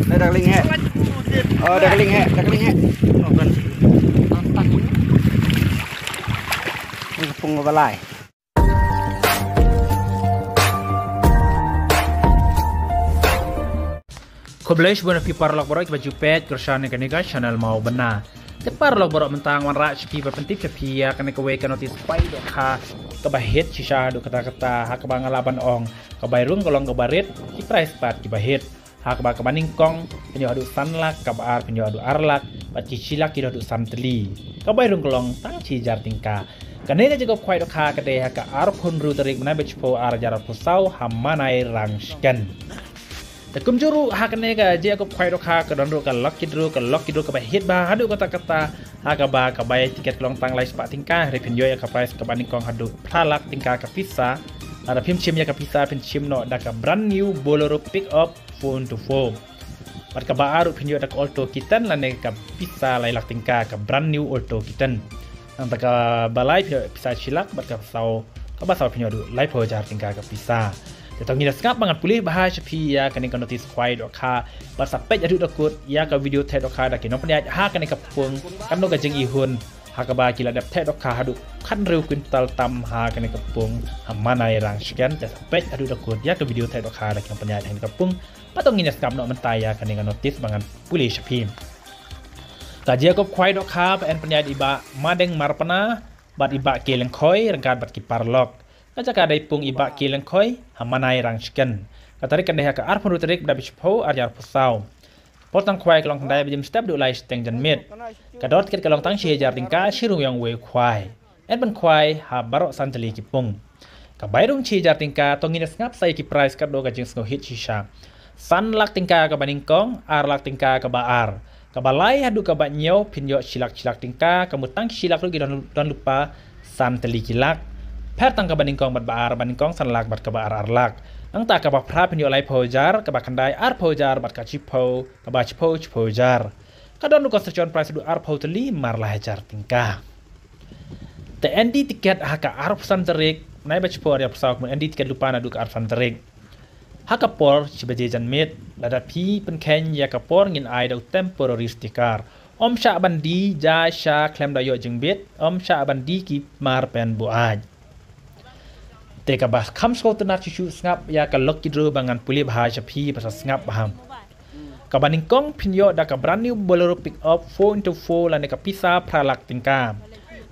đây đặc linh hệ đặc linh hệ phung vào lại Koblesh bukan pipar lok borok baju pet kerjaan yang channel mau benar. Tepar lok borok mentang wanrak cepi berpentif cepi ya kena kewe kena notis pai dok ha kebahit sisa dok kata-kata ha kebang laban ong kebairung golong kebarit di price part kebahit ha kebang kebaning kong penyo adu sanlak kebar penyo adu arlak baci silak kiro adu samteli kebairung golong tang cijar tingka kena juga kuai dok ha kede ha ke arpun ru terik mana bechpo arjar pusau hamanai rangsken Tekum juru hak nega je aku kuai doka ke don ke lock kidru ke bahit bah hadu kata-kata hak ba ke bayar tiket kelong tang lai sepak tingkah revenue ya ke price ke banding kong hadu pralak tingkah ke pizza ada film chim ya ke pizza film chim no da ke brand new Bolero pick up phone to phone bat ke baru video da ke auto kitten lan ke pizza lai lak tingkah ke brand new auto kitten nang ke balai pizza silak bat ke sau ke basau video du lai pojar tingkah ke pizza Tentang ini skap banget pulih bahasa pi ya kini kan notis kuai doka bahasa pet jadi dokut ya ke video ted doka dah kini nomor ha kini kepung kan doka jeng ihun ha ke bagi ladap ted doka hadu kan riu kuntal tam ha kini kepung mana yang sekian dah pet adu dokut ya ke video ted doka dah kini nomor kini kepung patong ini skap nok mentai ya kini kan notis banget pulih sepi kaji aku kuai doka pen penyat iba madeng marpana bat iba keleng koi rengkat bat kipar lok Kacak ada ipung ibak kilang koi hamanai rangsken. Katarik kan deha ke arpun ruterik berdabi cepo arjar pusau. Potang kuai kelong kendai bejim step du lai steng jan mit. Kadot ket kelong tang jar tingka shirung yang we kuai. Ben kuai ha barok santeli kipung. Kabairung jar tingka tongin ngap sai ki price kado ka jing sno hit shisha. San lak tingka ka baningkong ar lak tingka ka baar. Kabalai hadu ka banyo pinyo silak tingka kamutang silak lu dan lupa santeli kilak. Pertang ke bandingkong bat bandingkong sanlak bat ke baar arlak. Nang tak ke bapra penyo lai pojar ke bakandai ar pojar bat ke cipo ke ba cipo jar. Kadon lu construction price du ar poteli mar lah jar tingkah. Te endi tiket ha ka ar santerik nai ba cipo ar pesau kemun endi tiket lupa na du ke ar santerik. Ha ka por cibaje jan mit lada pi penken ya ka por ngin ai dau temporary sticker. Om sya bandi ja sya klem dayo jeng bit om sya bandi ki mar pen buaj. Teka bah kam skau tenar cucu ngap ya ka lok kidro bangan pulih bahasa pi pasal ngap baham. Ka bandingkong pinyo da ka brand new Bolero pick up 4x4 lan ka pisa pralak tingka.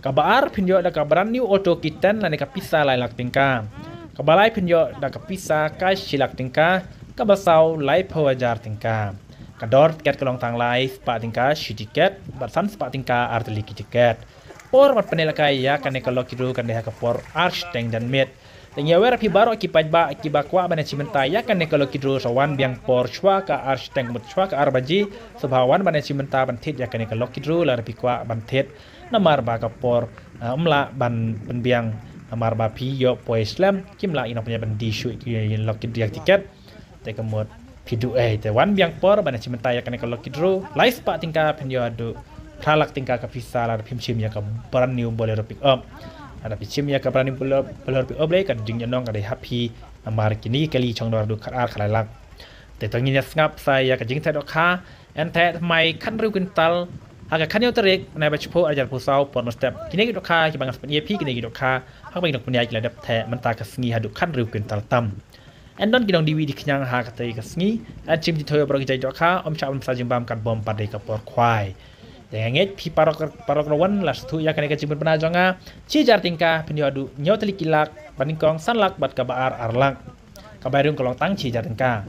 Ka baar pinyo da ka brand new auto kitten lan ka pisa lai lak tingka. Ka balai pinyo da ka pisa ka silak tingka ka basau lai pawajar tingka. Ka dor tiket kelong tang lai spa tingka shi tiket batsan spa tingka arteli tiket. Por mat penelakai ya kan ka lok kidro kan deha ka por arch teng dan met. Tengah awak rapi baru akibat kuat mana cimenta ya kan kalau kidro sawan biang por chua ka arch teng mut chua ka arbaji sebawan mana cimenta bantit ya kan kalau kidro la rapi kuat bantit namar ba ka por umla ban penbiang namar ba pi yo po islam kimla ina punya bandi shu ki lok kidro tiket te kemut pidu te wan biang por mana cimenta ya kan kalau kidro lais pa tingka penyo adu pralak tingka ka visa la rapi chim ya ka brand new Bolero pick up ada picim ya ke berani Bolero pick up leh kan ding nong ada happy amar kini kali chong dor du kar khalalak te tongin ya ngap saya ke jing te doka ente mai kan riu kintal aga kan yo terik na ba chpo ajar pusau pon step kini doka ki bangas pen ep kini doka hak bang dok punya ki ladap te menta ka sngi hadu kan riu kintal tam endon ki dong diwi di kenyang ha ka te ka sngi an chim di thoyo bro ki jai doka om cha om sa jimbam kan bom padai ka por kwai Yang ingat pi parok rawan las tu ya kan kecil benar jonga cijar tingkah penyodu nyoteli kilak bandingkong sanlak bat kabar arlak kabarung kolong tang cijar tingkah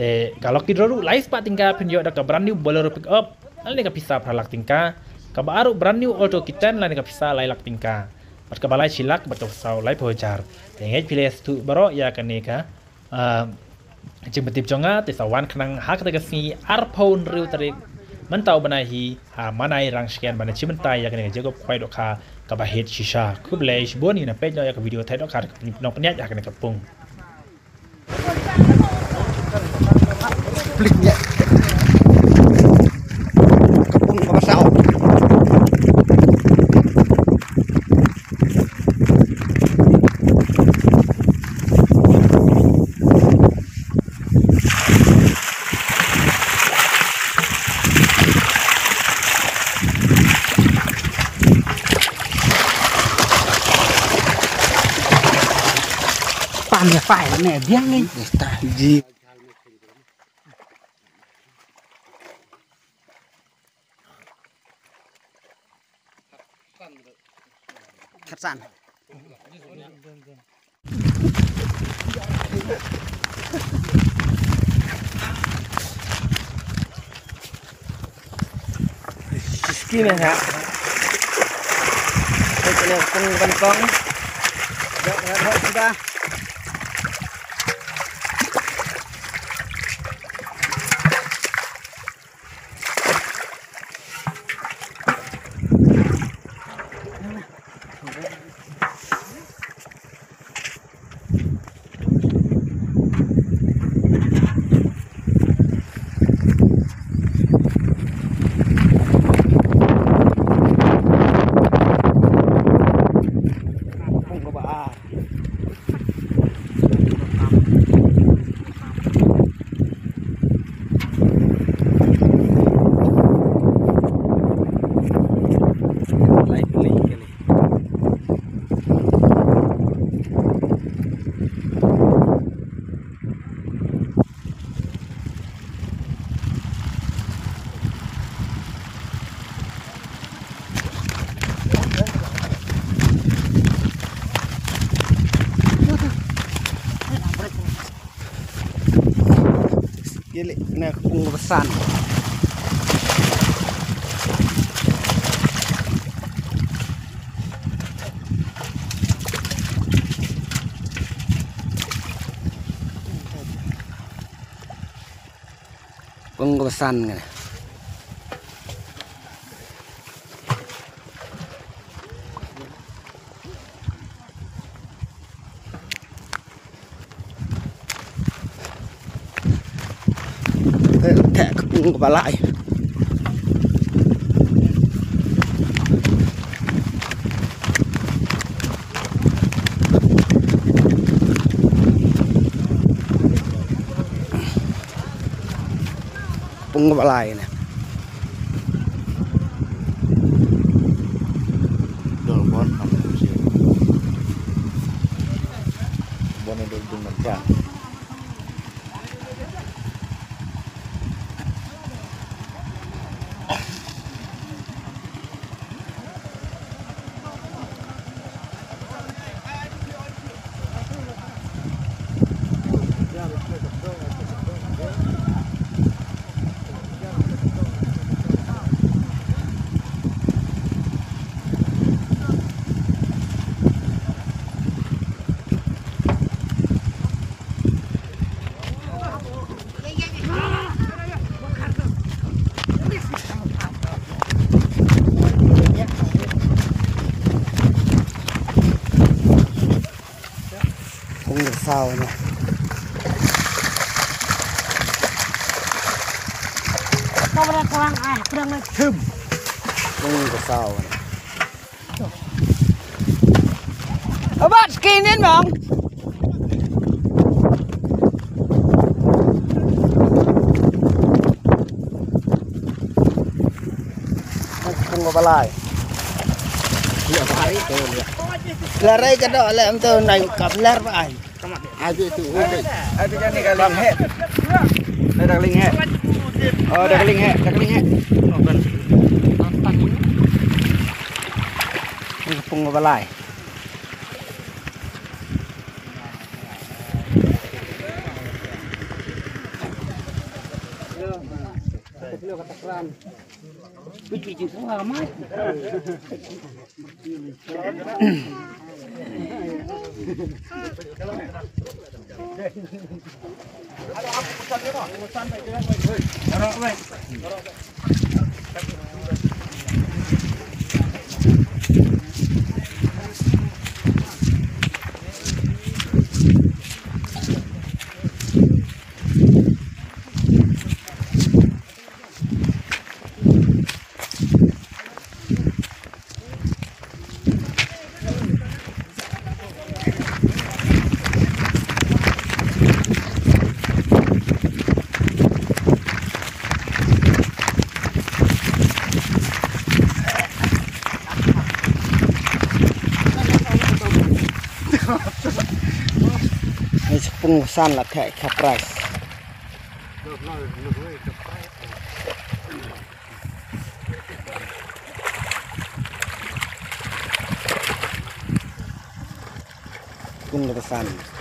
te kalau kidroru lais pat tingkah penyodu ka brand new Bolero pick up lain ka pisa pralak tingkah kabaru brand new auto kitten lain ka pisa lailak tingkah bat kabalai silak bat sau lai pojar yang ingat pilih tu baro ya kan ka cimbetip jonga te sawan kenang hak te kasni arpon riu tarik mentau benahi ha manai rangsian bana cimentai ya kena jago kuai doka ka bahit shisha kublai boni na page ya ka video thai doka no penya ya kena kepung Pliknya kepung ka basau ăn thì phải là mẹ biếng đi để ta gì khách sạn kia này hả đây là con văn con được chúng ta Gili, ini kepung besan. Kepung besan kan. Thẻ cũng và lại cũng và lại này đồ món ăn bon này được mình trả cũng được sao này kau berang kurang kurang thơm cũng được sao này ở bạn skin đến không không có lại là đây cái đó là em từ này cặp lэр vậy ai biết tự ai biết cái này làm hết đây là linh hết đây là linh hết không có lại Bikin semua ramai. pengusahaan lah kayak kapras. Pun lepasan.